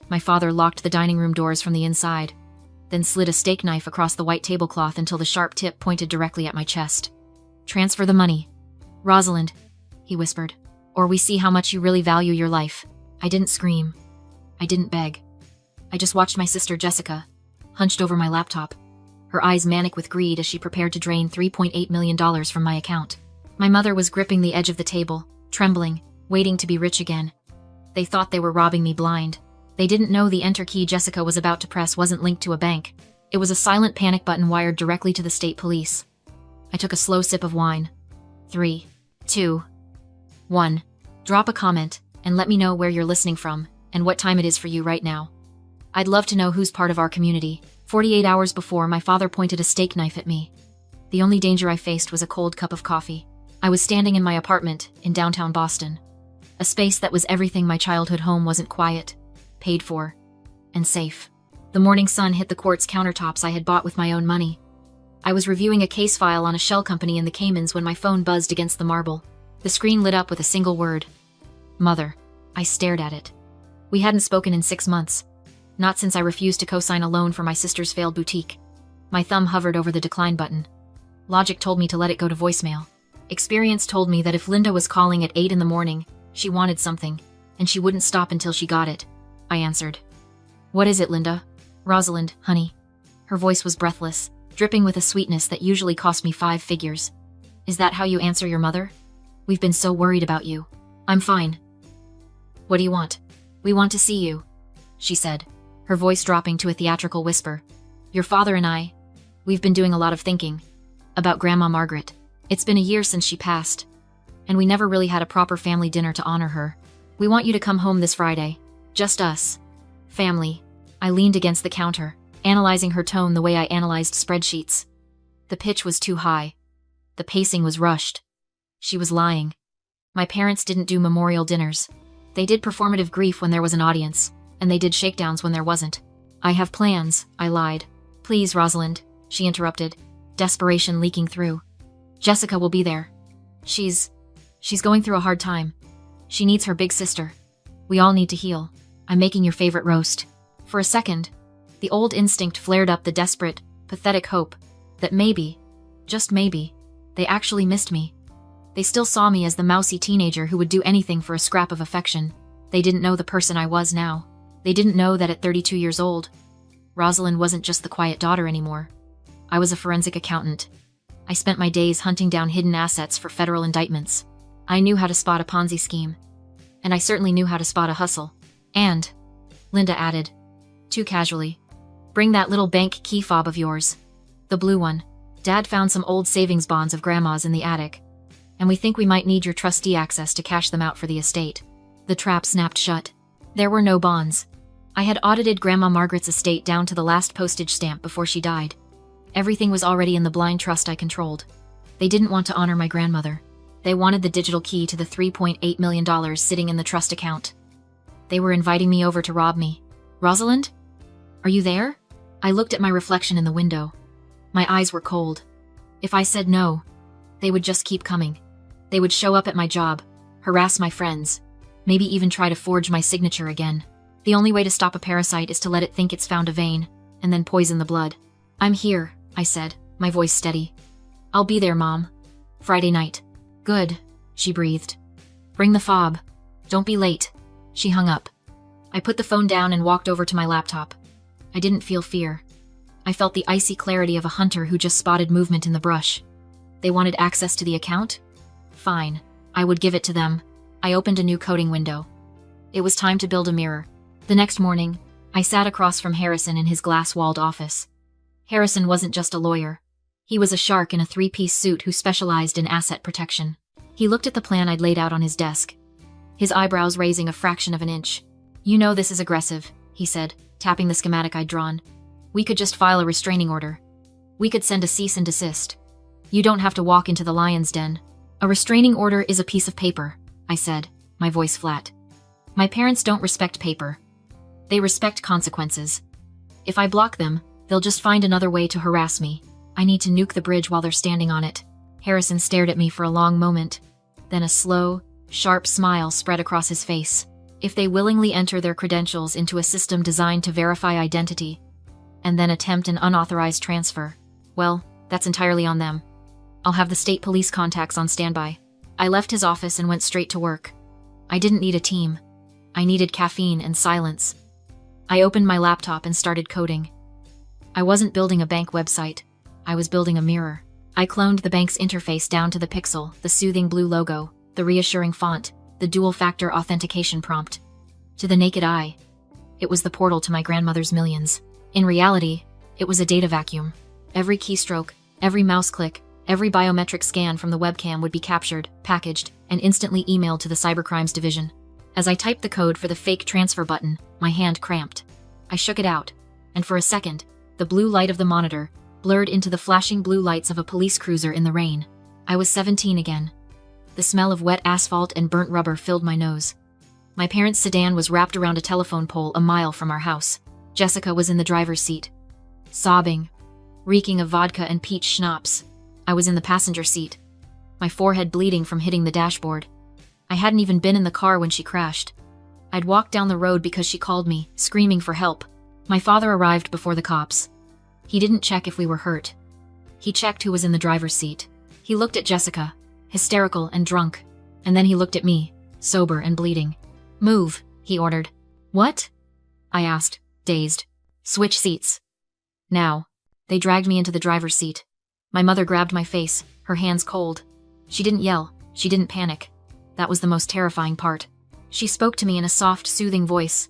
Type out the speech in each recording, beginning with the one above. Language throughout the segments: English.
My father locked the dining room doors from the inside, then slid a steak knife across the white tablecloth until the sharp tip pointed directly at my chest. "Transfer the money. Rosalind," he whispered, "or we see how much you really value your life." I didn't scream. I didn't beg. I just watched my sister Jessica, hunched over my laptop, her eyes manic with greed as she prepared to drain $3.8 million from my account. My mother was gripping the edge of the table, trembling, waiting to be rich again. They thought they were robbing me blind. They didn't know the enter key Jessica was about to press wasn't linked to a bank. It was a silent panic button wired directly to the state police. I took a slow sip of wine. 3, 2, 1. Drop a comment and let me know where you're listening from and what time it is for you right now. I'd love to know who's part of our community. 48 hours before, my father pointed a steak knife at me. The only danger I faced was a cold cup of coffee. I was standing in my apartment in downtown Boston, a space that was everything my childhood home wasn't: quiet, paid for, and safe. The morning sun hit the quartz countertops I had bought with my own money. I was reviewing a case file on a shell company in the Caymans when my phone buzzed against the marble. The screen lit up with a single word: Mother. I stared at it. We hadn't spoken in 6 months. Not since I refused to co-sign a loan for my sister's failed boutique. My thumb hovered over the decline button. Logic told me to let it go to voicemail. Experience told me that if Linda was calling at 8 in the morning, she wanted something, and she wouldn't stop until she got it. I answered. "What is it, Linda?" "Rosalind, honey." Her voice was breathless, dripping with a sweetness that usually cost me 5 figures. "Is that how you answer your mother? We've been so worried about you." "I'm fine." "What do you want?" "We want to see you," she said, her voice dropping to a theatrical whisper. "Your father and we've been doing a lot of thinking about Grandma Margaret. It's been a year since she passed, and we never really had a proper family dinner to honor her. We want you to come home this Friday. Just us. Family." I leaned against the counter, analyzing her tone the way I analyzed spreadsheets. The pitch was too high. The pacing was rushed. She was lying. My parents didn't do memorial dinners. They did performative grief when there was an audience, and they did shakedowns when there wasn't. "I have plans," I lied. "Please, Rosalind," she interrupted, desperation leaking through. "Jessica will be there. She's going through a hard time. She needs her big sister. We all need to heal. I'm making your favorite roast." For a second, the old instinct flared up, the desperate, pathetic hope that maybe, just maybe, they actually missed me. They still saw me as the mousy teenager who would do anything for a scrap of affection. They didn't know the person I was now. They didn't know that at 32 years old, Rosalind wasn't just the quiet daughter anymore. I was a forensic accountant. I spent my days hunting down hidden assets for federal indictments. I knew how to spot a Ponzi scheme. And I certainly knew how to spot a hustle. And, Linda added, too casually, "Bring that little bank key fob of yours. The blue one. Dad found some old savings bonds of Grandma's in the attic, and we think we might need your trustee access to cash them out for the estate." The trap snapped shut. There were no bonds. I had audited Grandma Margaret's estate down to the last postage stamp before she died. Everything was already in the blind trust I controlled. They didn't want to honor my grandmother. They wanted the digital key to the $3.8 million sitting in the trust account. They were inviting me over to rob me. "Rosalind? Are you there?" I looked at my reflection in the window. My eyes were cold. If I said no, they would just keep coming. They would show up at my job, harass my friends, maybe even try to forge my signature again. The only way to stop a parasite is to let it think it's found a vein, and then poison the blood. "I'm here," I said, my voice steady. "I'll be there, Mom. Friday night." "Good," she breathed. "Bring the fob. Don't be late." She hung up. I put the phone down and walked over to my laptop. I didn't feel fear. I felt the icy clarity of a hunter who just spotted movement in the brush. They wanted access to the account? Fine. I would give it to them. I opened a new coding window. It was time to build a mirror. The next morning, I sat across from Harrison in his glass-walled office. Harrison wasn't just a lawyer. He was a shark in a 3-piece suit who specialized in asset protection. He looked at the plan I'd laid out on his desk, his eyebrows raising a fraction of an inch. "You know this is aggressive," he said, tapping the schematic I'd drawn. "We could just file a restraining order. We could send a cease and desist. You don't have to walk into the lion's den." "A restraining order is a piece of paper," I said, my voice flat. "My parents don't respect paper. They respect consequences. If I block them, they'll just find another way to harass me. I need to nuke the bridge while they're standing on it." Harrison stared at me for a long moment. Then a slow, sharp smile spread across his face. If they willingly enter their credentials into a system designed to verify identity, and then attempt an unauthorized transfer, well, that's entirely on them. I'll have the state police contacts on standby. I left his office and went straight to work. I didn't need a team. I needed caffeine and silence. I opened my laptop and started coding. I wasn't building a bank website. I was building a mirror. I cloned the bank's interface down to the pixel, the soothing blue logo, the reassuring font, the dual-factor authentication prompt. To the naked eye, it was the portal to my grandmother's millions. In reality, it was a data vacuum. Every keystroke, every mouse click, every biometric scan from the webcam would be captured, packaged, and instantly emailed to the Cybercrimes Division. As I typed the code for the fake transfer button, my hand cramped. I shook it out, and for a second, the blue light of the monitor blurred into the flashing blue lights of a police cruiser in the rain. I was 17 again. The smell of wet asphalt and burnt rubber filled my nose. My parents' sedan was wrapped around a telephone pole a mile from our house. Jessica was in the driver's seat, sobbing, reeking of vodka and peach schnapps. I was in the passenger seat, my forehead bleeding from hitting the dashboard. I hadn't even been in the car when she crashed. I'd walked down the road because she called me, screaming for help. My father arrived before the cops. He didn't check if we were hurt. He checked who was in the driver's seat. He looked at Jessica, hysterical and drunk, and then he looked at me, sober and bleeding. "Move," he ordered. "What?" I asked, dazed. "Switch seats. Now." They dragged me into the driver's seat. My mother grabbed my face, her hands cold. She didn't yell, she didn't panic. That was the most terrifying part. She spoke to me in a soft, soothing voice,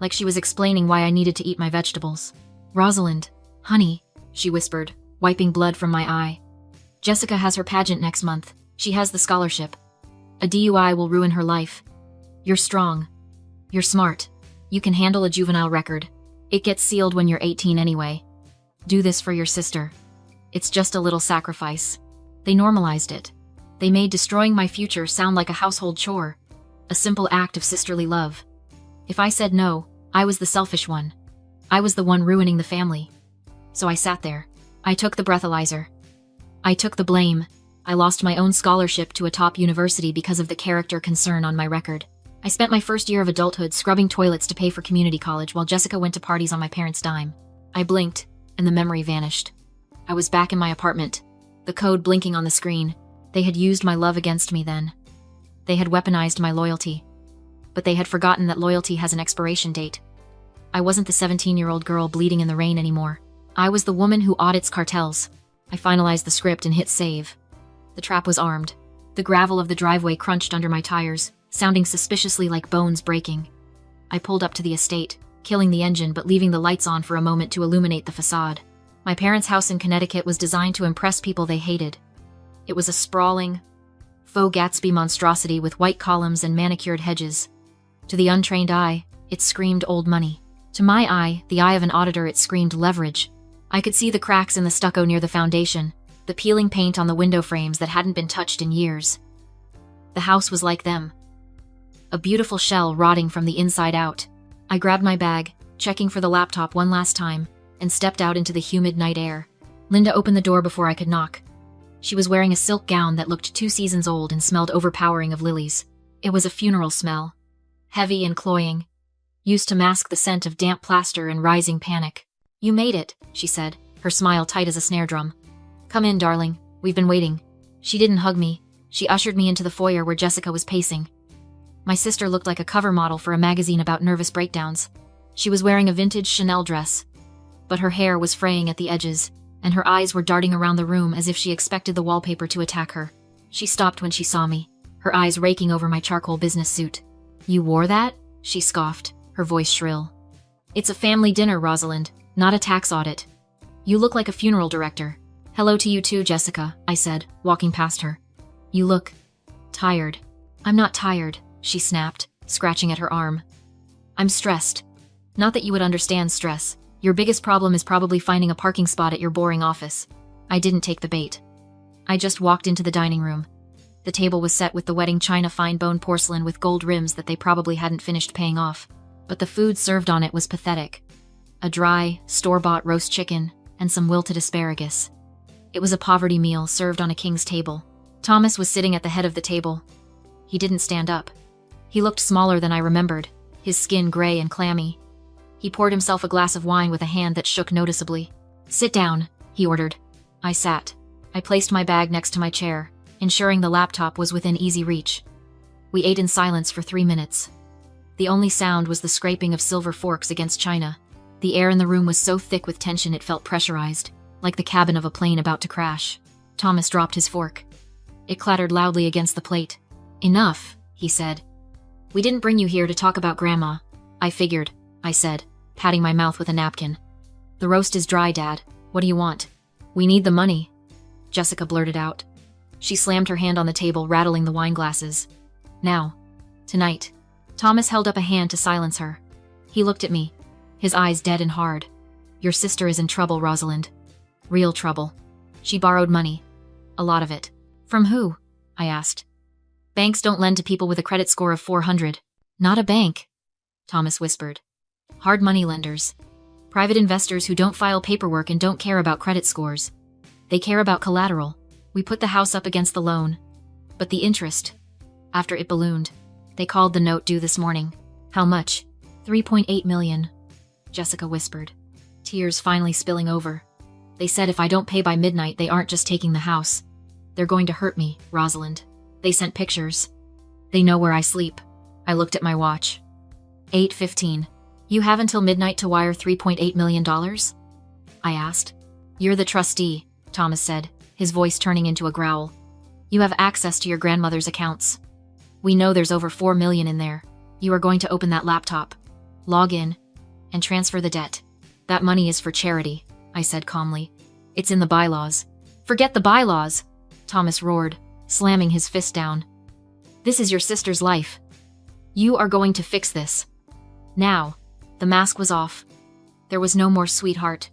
like she was explaining why I needed to eat my vegetables. "Rosalind, honey," she whispered, wiping blood from my eye. "Jessica has her pageant next month. She has the scholarship. A DUI will ruin her life. You're strong. You're smart. You can handle a juvenile record. It gets sealed when you're 18 anyway. Do this for your sister. It's just a little sacrifice." They normalized it. They made destroying my future sound like a household chore, a simple act of sisterly love. If I said no, I was the selfish one. I was the one ruining the family. So I sat there. I took the breathalyzer. I took the blame. I lost my own scholarship to a top university because of the character concern on my record. I spent my first year of adulthood scrubbing toilets to pay for community college while Jessica went to parties on my parents' dime. I blinked, and the memory vanished. I was back in my apartment, the code blinking on the screen. They had used my love against me then. They had weaponized my loyalty. But they had forgotten that loyalty has an expiration date. I wasn't the 17-year-old girl bleeding in the rain anymore. I was the woman who audits cartels. I finalized the script and hit save. The trap was armed. The gravel of the driveway crunched under my tires, sounding suspiciously like bones breaking. I pulled up to the estate, killing the engine but leaving the lights on for a moment to illuminate the facade. My parents' house in Connecticut was designed to impress people they hated. It was a sprawling, faux Gatsby monstrosity with white columns and manicured hedges. To the untrained eye, it screamed old money. To my eye, the eye of an auditor, it screamed leverage. I could see the cracks in the stucco near the foundation, the peeling paint on the window frames that hadn't been touched in years. The house was like them. A beautiful shell rotting from the inside out. I grabbed my bag, checking for the laptop one last time, and stepped out into the humid night air. Linda opened the door before I could knock. She was wearing a silk gown that looked 2 seasons old and smelled overpowering of lilies. It was a funeral smell, heavy and cloying, used to mask the scent of damp plaster and rising panic. "You made it," she said, her smile tight as a snare drum. "Come in, darling. We've been waiting." She didn't hug me. She ushered me into the foyer where Jessica was pacing. My sister looked like a cover model for a magazine about nervous breakdowns. She was wearing a vintage Chanel dress, but her hair was fraying at the edges, and her eyes were darting around the room as if she expected the wallpaper to attack her. She stopped when she saw me, her eyes raking over my charcoal business suit. "You wore that?" she scoffed, her voice shrill. "It's a family dinner, Rosalind, not a tax audit. You look like a funeral director." "Hello to you too, Jessica," I said, walking past her. "You look tired." "I'm not tired," she snapped, scratching at her arm. "I'm stressed. Not that you would understand stress. Your biggest problem is probably finding a parking spot at your boring office." I didn't take the bait. I just walked into the dining room. The table was set with the wedding china fine bone porcelain with gold rims that they probably hadn't finished paying off. But the food served on it was pathetic. A dry, store-bought roast chicken and some wilted asparagus. It was a poverty meal served on a king's table. Thomas was sitting at the head of the table. He didn't stand up. He looked smaller than I remembered, his skin gray and clammy. He poured himself a glass of wine with a hand that shook noticeably. "Sit down," he ordered. I sat. I placed my bag next to my chair, ensuring the laptop was within easy reach. We ate in silence for 3 minutes. The only sound was the scraping of silver forks against china. The air in the room was so thick with tension it felt pressurized, like the cabin of a plane about to crash. Thomas dropped his fork. It clattered loudly against the plate. "Enough," he said. "We didn't bring you here to talk about Grandma." "I figured," I said, patting my mouth with a napkin. "The roast is dry, Dad. What do you want?" "We need the money," Jessica blurted out. She slammed her hand on the table, rattling the wine glasses. "Now. Tonight." Thomas held up a hand to silence her. He looked at me, his eyes dead and hard. "Your sister is in trouble, Rosalind. Real trouble. She borrowed money. A lot of it." "From who?" I asked. "Banks don't lend to people with a credit score of 400. "Not a bank," Thomas whispered. "Hard money lenders. Private investors who don't file paperwork and don't care about credit scores. They care about collateral. We put the house up against the loan. But the interest, after it ballooned. They called the note due this morning." "How much?" $3.8 million, Jessica whispered, tears finally spilling over. "They said if I don't pay by midnight, they aren't just taking the house. They're going to hurt me, Rosalind. They sent pictures. They know where I sleep." I looked at my watch. 8:15. "You have until midnight to wire $3.8 million? I asked. "You're the trustee," Thomas said, his voice turning into a growl. "You have access to your grandmother's accounts. We know there's over $4 million in there. You are going to open that laptop, log in, and transfer the debt. That money is for charity," I said calmly. "It's in the bylaws." "Forget the bylaws," Thomas roared, slamming his fist down. "This is your sister's life. You are going to fix this. Now." The mask was off. There was no more sweetheart.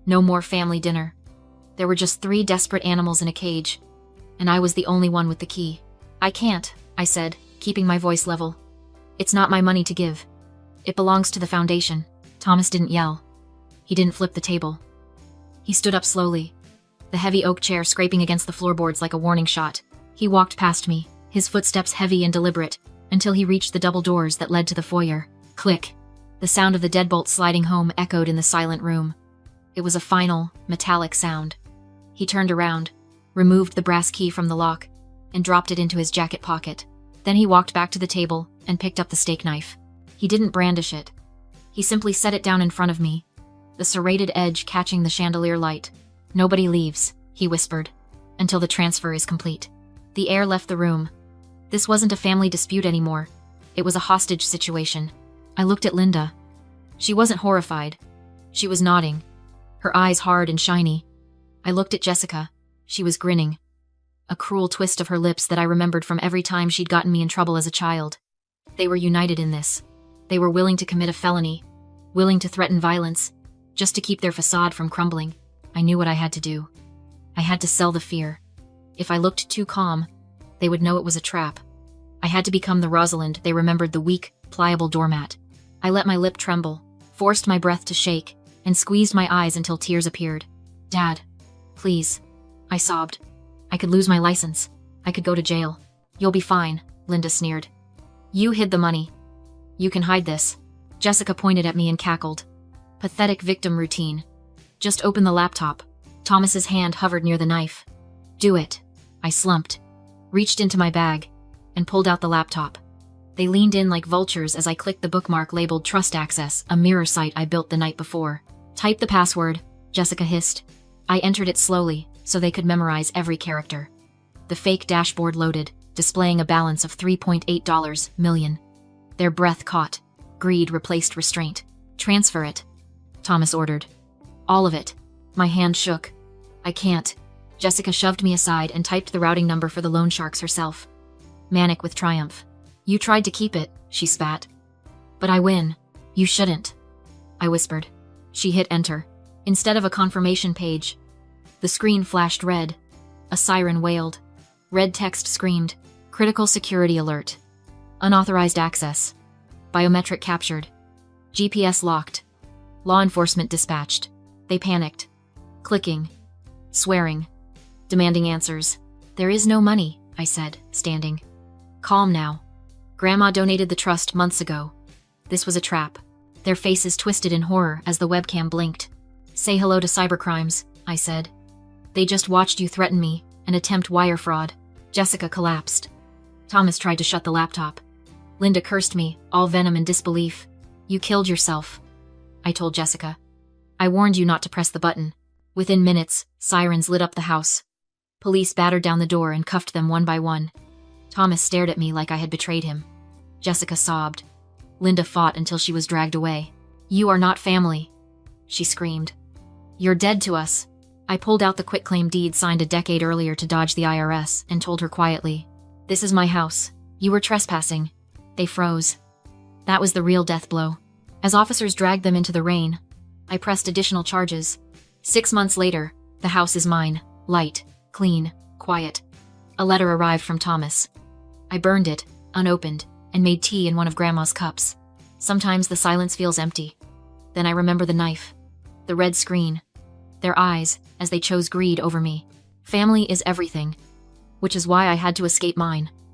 No more family dinner. There were just 3 desperate animals in a cage, and I was the only one with the key. "I can't," I said, keeping my voice level. "It's not my money to give. It belongs to the foundation." Thomas didn't yell. He didn't flip the table. He stood up slowly, the heavy oak chair scraping against the floorboards like a warning shot. He walked past me, his footsteps heavy and deliberate, until he reached the double doors that led to the foyer. Click. The sound of the deadbolt sliding home echoed in the silent room. It was a final, metallic sound. He turned around, removed the brass key from the lock, and dropped it into his jacket pocket. Then he walked back to the table and picked up the steak knife. He didn't brandish it. He simply set it down in front of me, the serrated edge catching the chandelier light. "Nobody leaves," he whispered, "until the transfer is complete." The air left the room. This wasn't a family dispute anymore. It was a hostage situation. I looked at Linda. She wasn't horrified. She was nodding, her eyes hard and shiny. I looked at Jessica. She was grinning, a cruel twist of her lips that I remembered from every time she'd gotten me in trouble as a child. They were united in this. They were willing to commit a felony, willing to threaten violence, just to keep their facade from crumbling. I knew what I had to do. I had to sell the fear. If I looked too calm, they would know it was a trap. I had to become the Rosalind they remembered, the weak, pliable doormat. I let my lip tremble, forced my breath to shake, and squeezed my eyes until tears appeared. "Dad, please," I sobbed. "I could lose my license. I could go to jail." "You'll be fine," Linda sneered. "You hid the money. You can hide this." Jessica pointed at me and cackled. Pathetic victim routine. "Just open the laptop." Thomas's hand hovered near the knife. "Do it." I slumped, reached into my bag, and pulled out the laptop. They leaned in like vultures as I clicked the bookmark labeled Trust Access, a mirror site I built the night before. "Type the password," Jessica hissed. I entered it slowly, so they could memorize every character. The fake dashboard loaded, displaying a balance of $3.8 million. Their breath caught. Greed replaced restraint. "Transfer it," Thomas ordered. "All of it." My hand shook. "I can't." Jessica shoved me aside and typed the routing number for the loan sharks herself. Manic with triumph. "You tried to keep it," she spat. "But I win." "You shouldn't," I whispered. She hit enter. Instead of a confirmation page, the screen flashed red. A siren wailed. Red text screamed, "Critical security alert. Unauthorized access. Biometric captured. GPS locked. Law enforcement dispatched." They panicked. Clicking. Swearing. Demanding answers. "There is no money," I said, standing. "Calm now." Grandma donated the trust months ago. This was a trap. Their faces twisted in horror as the webcam blinked. Say hello to cybercrimes, I said. They just watched you threaten me and attempt wire fraud. Jessica collapsed. Thomas tried to shut the laptop. Linda cursed me, all venom and disbelief. You killed yourself, I told Jessica. I warned you not to press the button. Within minutes, sirens lit up the house. Police battered down the door and cuffed them one by one. Thomas stared at me like I had betrayed him. Jessica sobbed. Linda fought until she was dragged away. You are not family, she screamed. You're dead to us. I pulled out the quitclaim deed signed a decade earlier to dodge the IRS and told her quietly, this is my house. You were trespassing. They froze. That was the real death blow. As officers dragged them into the rain, I pressed additional charges. 6 months later, the house is mine. Light, clean, quiet. A letter arrived from Thomas. I burned it, unopened, and made tea in one of Grandma's cups. Sometimes the silence feels empty. Then I remember the knife. The red screen. Their eyes, as they chose greed over me. Family is everything. Which is why I had to escape mine.